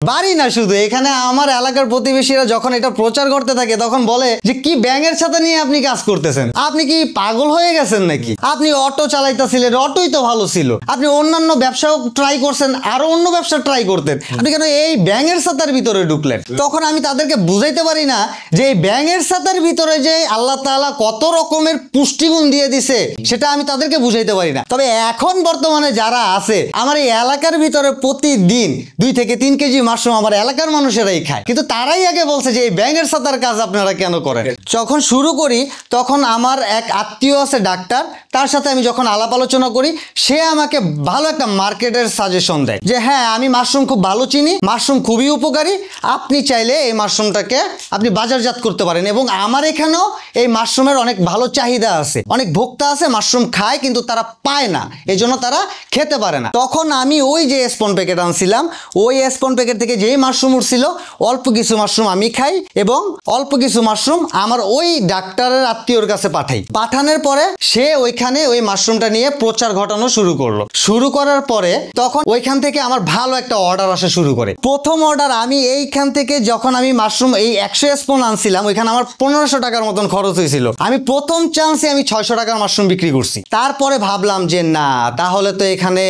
বাড়ি না শুধু, এখানে আমার এলাকার প্রতিবেশীরা যখন এটা প্রচার করতে থাকে তখন বলে যে কি ব্যাঙের ছাতা নিয়ে আপনি কাজ করতেছেন, আপনি কি পাগল হয়ে গেছেন নাকি? আপনি অটো চালাইতেছিলেন, অটোই তো ভালো ছিল, আপনি অন্যান্য ব্যবসাও ট্রাই করছেন, আরো অন্য ব্যবসা ট্রাই করতেন, আপনি কেন এই ব্যাঙের ছাতার ভিতরে ঢুকলেন? তখন আমি তাদেরকে বুঝাইতে পারি না যে এই ব্যাঙের ছাতার ভিতরে যে আল্লাহ তাআলা কত রকমের পুষ্টিগুণ দিয়ে দিছে সেটা আমি তাদেরকে বুঝাইতে পারি না। তবে এখন বর্তমানে যারা আছে আমার এই এলাকার ভিতরে প্রতিদিন 2 থেকে 3 কেজি মাশরুম আমার এলাকার মানুষেরাই খায়, কিন্তু তারাই আগে বলছে যে এই ব্যাঙের ছাতার কাজ আপনারা কেন করেন। যখন শুরু করি তখন আমার এক আত্মীয় আছে ডাক্তার, তার সাথে আমি যখন আলাপ আলোচনা করি সে আমাকে ভালো একটা মার্কেটের সাজেশন দেয় যে হ্যাঁ আমি মাশরুম খুব ভালো চিনি, মাশরুম খুবই উপকারী, আপনি চাইলে এই মাশরুমটাকে আপনি বাজারজাত করতে পারেন। এবং আমার এখানেও এই মাশরুমের অনেক ভালো চাহিদা আছে, অনেক ভোক্তা আছে মাশরুম খায় কিন্তু তারা পায় না, এই জন্য তারা খেতে পারে না। তখন আমি ওই যে স্পন প্যাকেট আনছিলাম, ওই স্পন প্যাকেট থেকে যেই মাশরুম উঠছিল অল্প কিছু মাশরুম আমি খাই এবং অল্প কিছু মাশরুম আমার ওই ডাক্তারের আত্মীয়র কাছে পাঠাই। পাঠানোর পরে সে ওইখানে ওই মাশরুমটা নিয়ে প্রচার ঘটানো শুরু করলো। শুরু করার পরে তখন ওইখান থেকে আমার ভালো একটা অর্ডার আসা শুরু করে। প্রথম অর্ডার আমি এইখান থেকে যখন আমি মাশরুম এই 100 স্পন আনছিলাম ওইখানে আমার 1500 টাকার মতন খরচ হয়েছিল। আমি প্রথম চান্সে আমি 600 টাকার মাশরুম বিক্রি করছি। তারপরে ভাবলাম যে না, তাহলে তো এখানে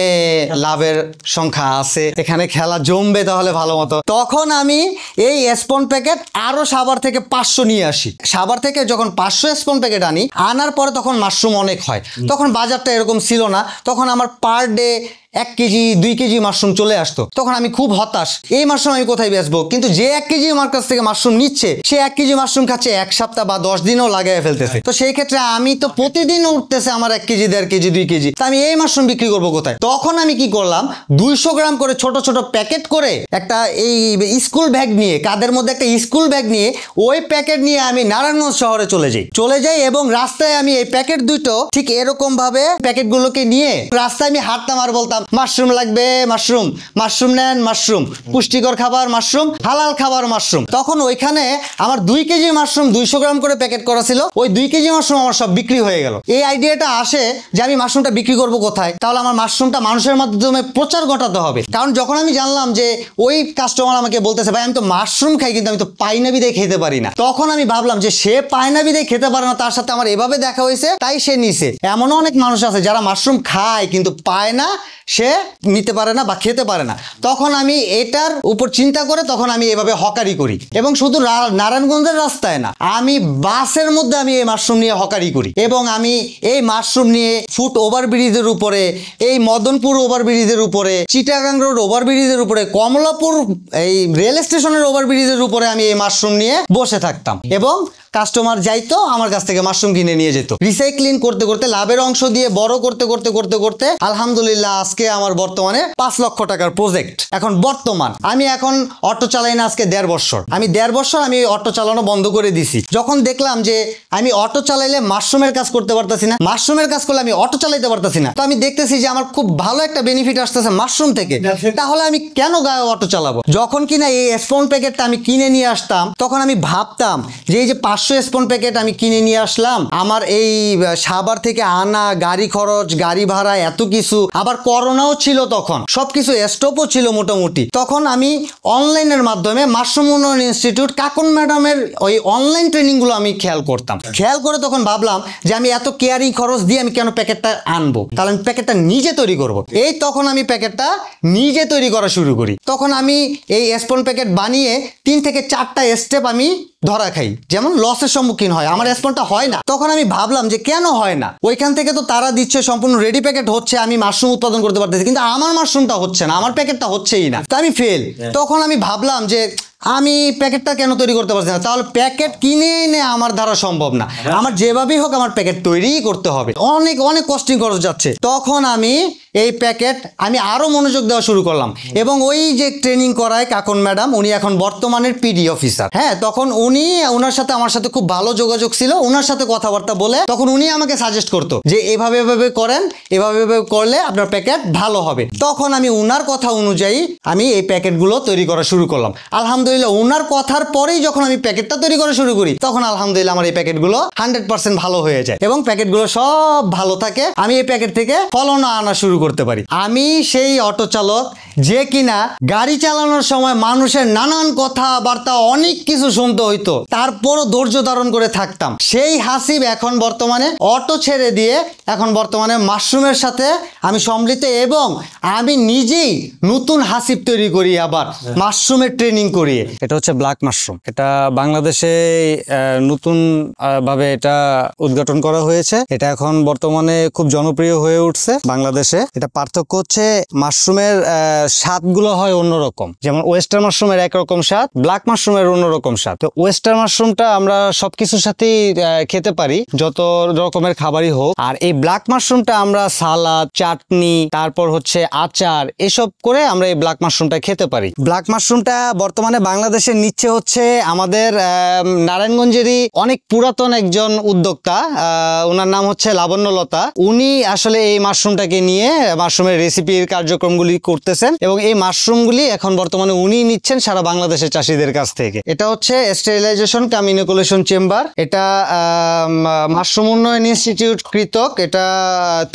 লাভের সংখ্যা আছে, এখানে খেলা জমবে তাহলে ভালো মতো। তখন আমি এই স্পন প্যাকেট আরো সাভার থেকে 500 নিয়ে আসি। সাভার থেকে যখন 500 স্পন প্যাকেট আনার পরে তখন মাশরুম অনেক হয়, তখন বাজারটা এরকম ছিল না, তখন আমার per day 1 KG 2 KG mushroom চলে আসতো। তখন আমি খুব হতাশ, এই মাশরুম আমি কোথায় বেচবো? কিন্তু যে 1 কেজি আমার কাছ থেকে মাশরুম নিচ্ছে সে 1 কেজি মাশরুম খাচ্ছে 1 সপ্তাহ বা 10 দিনও লাগায় ফেলতেছে। তো সেই ক্ষেত্রে আমি তো প্রতিদিন উঠতেছে আমার 1 কেজি 1.5 কেজি 2 কেজি, তা আমি এই মাশরুম বিক্রি করবো কোথায়? তখন আমি কি করলাম, 200 গ্রাম করে ছোট ছোট প্যাকেট করে একটা এই স্কুল ব্যাগ নিয়ে, কাদের মধ্যে একটা স্কুল ব্যাগ নিয়ে ওই প্যাকেট নিয়ে আমি নারায়ণগঞ্জ শহরে চলে যাই এবং রাস্তায় আমি এই প্যাকেট দুটো ঠিক এরকম ভাবে প্যাকেটগুলোকে নিয়ে রাস্তায় আমি হাঁটতাম আর বলতাম মাশরুম লাগবে, মাশরুম, মাশরুম নেন, মাশরুম, পুষ্টিকর খাবার মাশরুম, হালাল খাবার মাশরুম। তখন ওইখানে আমার 2 কেজি মাশরুম 200 গ্রাম করে প্যাকেট করা ছিল, ওই 2 কেজি মাশরুম আমার সব বিক্রি হয়ে গেল। এই আইডিয়াটা আসে যে আমি মাশরুমটা বিক্রি করব কোথায়, তাহলে আমার মাশরুমটা মানুষের মাধ্যমে প্রচার ঘটাতে হবে। কারণ যখন আমি জানলাম যে ওই কাস্টমার আমাকে বলতেছে ভাই আমি তো মাশরুম খাই কিন্তু আমি তো পাইনাবি দিয়ে খেতে পারি না, তখন আমি ভাবলাম যে সে পাইনাবি দিয়ে খেতে পারে না, তার সাথে আমার এভাবে দেখা হয়েছে তাই সে নিছে। এমনও অনেক মানুষ আছে যারা মাশরুম খায় কিন্তু পায় না, সে নিতে পারে না বা খেতে পারে না। তখন আমি এটার উপর চিন্তা করে তখন আমি এভাবে হকারি করি এবং শুধু নারায়ণগঞ্জের রাস্তায় না, আমি বাসের মধ্যে আমি এই মাশরুম নিয়ে হকারি করি এবং আমি এই মাশরুম নিয়ে ফুট ওভারব্রিজের উপরে, এই মদনপুর ওভারব্রিজের উপরে, চিটাগাং রোড ওভারব্রিজের উপরে, কমলাপুর এই রেল স্টেশনের ওভারব্রিজের উপরে আমি এই মাশরুম নিয়ে বসে থাকতাম এবং কাস্টমার যাইতো আমার কাছ থেকে মাশরুম কিনে নিয়ে যেত। রিসাইক্লিং করতে করতে লাভের অংশ দিয়ে বড় করতে করতে করতে করতে আলহামদুলিল্লাহ আজকে আমার বর্তমানে 5 লক্ষ টাকার প্রজেক্ট। এখন বর্তমান আমি এখন অটো চালাই না, আজকে 1.5 বছর। আমি 1.5 বছর আমি অটো চালানো বন্ধ করে দিছি। যখন দেখলাম যে আমি অটো চালাইলে মাশরুমের কাজ করতে পারতাছি না, মাশরুমের কাজ করলে আমি অটো চালাইতে পারতাছি না, তো আমি দেখতেছি যে আমার খুব ভালো একটা বেনিফিট আসতেছে মাশরুম থেকে, তাহলে আমি কেন অটো চালাবো? যখন কিনা এই স্পন প্যাকেটটা আমি কিনে নিয়ে আসতাম তখন আমি ভাবতাম যে এই যে 500 স্পন প্যাকেট আমি কিনে নিয়ে আসলাম, আমার এই সাভার থেকে আনা গাড়ি খরচ, গাড়ি ভাড়া, এত কিছু, আবার করোনাও ছিল, তখন সবকিছু স্টপও ছিল মোটামুটি। তখন আমি অনলাইনের মাধ্যমে মাশরুম উন্নয়ন ইনস্টিটিউট কাকুন ম্যাডামের ওই অনলাইন ট্রেনিং গুলো আমি খেয়াল করতাম। খেয়াল করে তখন ভাবলাম যে আমি এত কেয়ারিং খরচ দিয়ে আমি কেন প্যাকেটটা আনবো, তাহলে আমি প্যাকেটটা নিজে তৈরি করব। এই তখন আমি প্যাকেটটা নিজে তৈরি করা শুরু করি। তখন আমি এই স্পন প্যাকেট বানিয়ে 3 থেকে 4টা স্টেপ আমি ধরা খাই, যেমন লসের সম্মুখীন হয়, আমার স্পনটা হয় না। তখন আমি ভাবলাম যে কেন হয় না, ওইখান থেকে তো তারা দিচ্ছে সম্পূর্ণ রেডি প্যাকেট হচ্ছে, আমি মাশরুম উৎপাদন করতে পারতেছি কিন্তু আমার মাশরুমটা হচ্ছে না, আমার প্যাকেটটা হচ্ছেই না, তো আমি ফেল। তখন আমি ভাবলাম যে আমি প্যাকেটটা কেন তৈরি করতে পারছি না, তাহলে প্যাকেট কিনে এনে আমার দ্বারা সম্ভব না, আমার যেভাবেই হোক আমার প্যাকেট তৈরিই করতে হবে, অনেক অনেক কস্টিং খরচ যাচ্ছে। তখন আমি এই প্যাকেট আমি আরো মনোযোগ দেওয়া শুরু করলাম এবং ওই যে ট্রেনিং করায় কাকুন ম্যাডাম, উনি এখন বর্তমানের পিডি অফিসার। হ্যাঁ, তখন ওনার সাথে আমার সাথে খুব ভালো যোগাযোগ ছিল, ওনার সাথে কথাবার্তা বলে তখন উনি আমাকে সাজেস্ট করতো যে এভাবে এভাবে করেন, এভাবে এভাবে করলে আপনার প্যাকেট ভালো হবে। তখন আমি ওনার কথা অনুযায়ী আমি এই প্যাকেটগুলো তৈরি করা শুরু করলাম। আলহামদুলিল্লাহ আলহামদুলিল্লাহ ওনার কথার পরেই যখন আমি প্যাকেটটা তৈরি করা শুরু করি তখন আলহামদুলিল্লাহ আমার এই প্যাকেটগুলো 100% ভালো হয়ে যায় এবং প্যাকেটগুলো সব ভালো থাকে। আমি এই প্যাকেট থেকে ফলন আনা শুরু করতে পারি। আমি সেই অটো চালক যে কিনা গাড়ি চালানোর সময় মানুষের নানান কথাবার্তা অনেক কিছু শুনতে হইতো, তারপরও ধৈর্য ধারণ করে থাকতাম। সেই হাসিব এখন বর্তমানে অটো ছেড়ে দিয়ে এখন বর্তমানে মাশরুমের সাথে আমি সম্মিলিত এবং আমি নিজেই নতুন হাসিব তৈরি করি, আবার মাশরুমের ট্রেনিং করিয়ে। এটা হচ্ছে ব্ল্যাক মাশরুম। এটা বাংলাদেশে নতুন ভাবে এটা উদ্ঘাটন করা হয়েছে। এটা এখন বর্তমানে খুব জনপ্রিয় হয়ে উঠছে বাংলাদেশে। এটা পার্থক্য হচ্ছে মাশরুমের স্বাদগুলো হয় অন্যরকম। যেমন ওয়েস্টার্ন মাশরুমের একরকম স্বাদ, ব্ল্যাক মাশরুমের অন্যরকম স্বাদ। তো ওয়েস্টার্ন মাশরুমটা আমরা সবকিছুর সাথেই খেতে পারি, যত রকমের খাবারই হোক। আর এই ব্ল্যাক মাশরুমটা আমরা সালাদ, চাটনি, তারপর হচ্ছে আচার, এসব করে আমরা এই ব্ল্যাক মাশরুমটা খেতে পারি। ব্ল্যাক মাশরুমটা বর্তমানে বাংলাদেশে নিচ্ছে হচ্ছে আমাদের নারায়ণগঞ্জেরই অনেক পুরাতন একজন উদ্যোক্তা, ওনার নাম হচ্ছে লাবণ্যলতা। উনি আসলে এই মাশরুমটাকে নিয়ে মাশরুমের রেসিপির কার্যক্রমগুলি করতেছেন এবং এই মাশরুমগুলি এখন বর্তমানে উনি নিচ্ছেন সারা বাংলাদেশের চাষিদের কাছ থেকে। এটা হচ্ছে স্টেরিলাইজেশন কাম ইনোকুলেশন চেম্বার। এটা মাশরুম উন্নয়ন ইনস্টিটিউট কৃতক এটা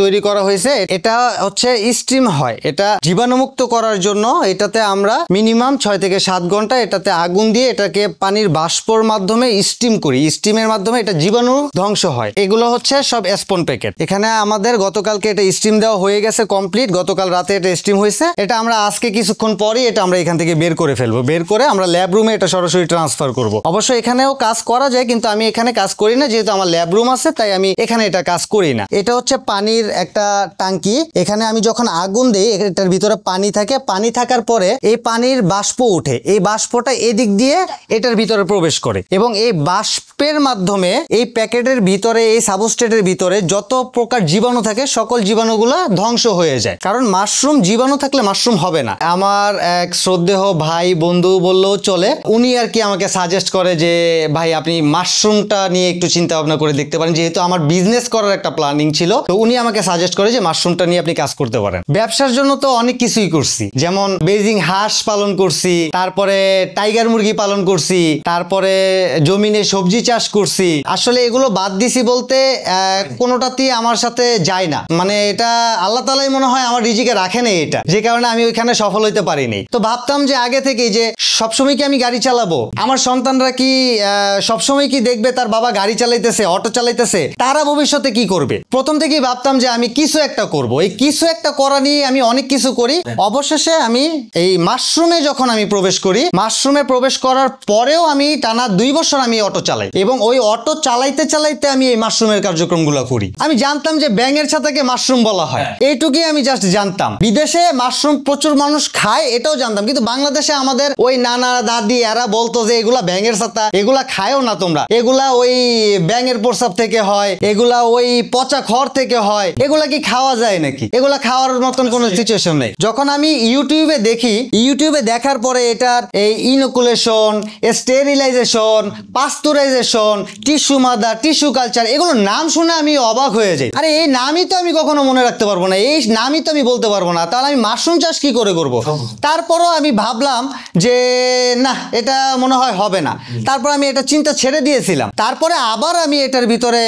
তৈরি করা হয়েছে। এটা হচ্ছে স্টিম হয়, এটা জীবাণুমুক্ত করার জন্য এটাতে আমরা মিনিমাম 6 থেকে 7 ঘন্টা এটাতে আগুন দিয়ে এটাকে পানির বাষ্পর মাধ্যমে স্টিম করি। স্টিমের মাধ্যমে এটা জীবাণু ধ্বংস হয়। এগুলো হচ্ছে সব স্পন প্যাকেট। এখানে আমাদের গতকালকে এটা স্টিম দেওয়া হয়ে গেছে কমপ্লিট। গতকাল রাতে এটা স্টিম হয়েছে। এটা আমরা আজকে কিছুক্ষণ পরেই এটা আমরা এখান থেকে বের করে ফেলবো। বের করে আমরা ল্যাব রুমে এটা সরাসরি ট্রান্সফার করব। অবশ্যই এখানেও কাজ করা যায়, কিন্তু আমি এখানে কাজ করি না, যেহেতু আমার ল্যাব রুম আছে তাই আমি এখানে এটা কাজ করি না। এটা হচ্ছে পানির একটা টাঙ্কি। এখানে আমি যখন আগুন দিই এটার ভিতরে পানি থাকে। পানি থাকার পরে এই পানির বাষ্প উঠে, এই বাষ্পটা এদিক দিয়ে এটার ভিতরে প্রবেশ করে এবং এই বাষ্পের মাধ্যমে এই প্যাকেটের ভিতরে, এই সাবস্ট্রেটের ভিতরে যত প্রকার জীবাণু থাকে সকল জীবাণুগুলো ধ্বংস হয়ে যায়। কারণ মাশরুম জীবাণু থাকলে মাশরুম হবে না। আমার এক শ্রদ্ধেয় ভাই, বন্ধু বললেও চলে, উনি আর কি আমাকে সাজেস্ট করে যে ভাই আপনি মাশরুমটা নিয়ে একটু চিন্তা ভাবনা করে দেখতে পারেন, যেহেতু আমার বিজনেস করার একটা প্ল্যানিং ছিল। তো উনি আমাকে সাজেস্ট করে যে মাশরুমটা নিয়ে আপনি কাজ করতে পারেন। ব্যবসার জন্য তো অনেক কিছুই করছি, যেমন বেজিং হাঁস পালন করছি, তারপরে টাইগার মুরগি পালন করছি, তারপরে জমিনে সবজি চাষ করছি। আসলে এগুলো বাদ দিছি বলতে কোনোটাতেই আমার সাথে যায় না, মানে এটা আল্লাহ তাআলাই মনে হয় আমার রিজিকে রাখে নেই, এটা যে কারণে আমি ওইখানে সফল হইতে পারিনি। তো ভাবতাম যে আগে থেকেই যে সবসময় কি আমি গাড়ি চালাবো, আমার সন্তানরা কি সবসময় কি দেখবে তার বাবা গাড়ি চালাইতেছে, অটো চালাইতেছে, তারা ভবিষ্যতে কি করবে। প্রথম থেকেই ভাবতাম যে আমি কিছু একটা করব। এই কিছু একটা করা নিয়ে আমি অনেক কিছু করি। অবশেষে আমি এই মাশরুমে যখন আমি প্রবেশ করি, মাশরুমে প্রবেশ করার পরেও আমি টানা 2 বছর আমি অটো চালাই এবং ওই অটো চালাইতে চালাইতে আমি এই মাশরুমের কার্যক্রমগুলো করি। আমি জানতাম যে ব্যাঙের ছাতাকে মাশরুম বলা হয়, এইটুকুই আমি জাস্ট জানতাম। বিদেশে মাশরুম প্রচুর মানুষ খায় এটাও জানতাম, কিন্তু বাংলাদেশে আমাদের ওই নানা দাদি এরা বলতো যে এগুলা ব্যাঙের ছাতা, এগুলা খায়ও না তোমরা, এগুলা ওই ব্যাঙের প্রস্রাব থেকে হয়, এগুলা ওই পচা খড় থেকে হয়, এগুলা কি খাওয়া যায় নাকি, এগুলা খাওয়ার মতন কোনো সিচুয়েশন নেই। যখন আমি ইউটিউবে দেখি, ইউটিউবে দেখার পরে এটার এই inoculation, sterilisation, pasteurisation, tissue mother, tissue culture, এগুলো নাম শুনে আমি অবাক হয়ে যাই। আরে এই নামই তো আমি কখনো মনে রাখতে পারবো না, এই নামই তো আমি বলতে পারবো না, তাহলে আমি মাশরুম চাষ কি করে করব। তারপরও আমি ভাবলাম যে না, এটা মনে হয় হবে না। তারপর আমি এটা চিন্তা ছেড়ে দিয়েছিলাম। তারপরে আবার আমি এটার ভিতরে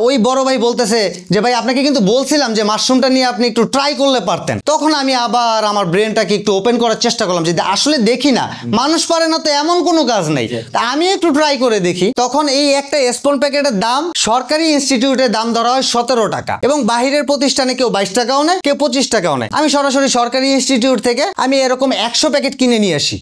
ওই বড় ভাই বলতেছে যে ভাই আপনাকে কিন্তু বলছিলাম যে মাশরুমটা নিয়ে আপনি একটু ট্রাই করলে পারতেন। তখন আমি আবার আমার ব্রেনটাকে একটু ওপেন করার চেষ্টা করলাম যে আসলে দেখি না, মানুষ পারে না তো এমন কোনো কাজ নেই, তা আমি একটু ট্রাই করে দেখি। তখন এই একটা স্পন প্যাকেটের দাম সরকারি ইনস্টিটিউটের দাম ধরা হয় 17 টাকা এবং বাহিরের প্রতিষ্ঠানে কেউ 22 টাকাও নেয়, কেউ 25 টাকাও নেয়। আমি সরাসরি সরকারি ইনস্টিটিউট থেকে আমি এরকম 100 প্যাকেট কিনে নিয়ে আসি।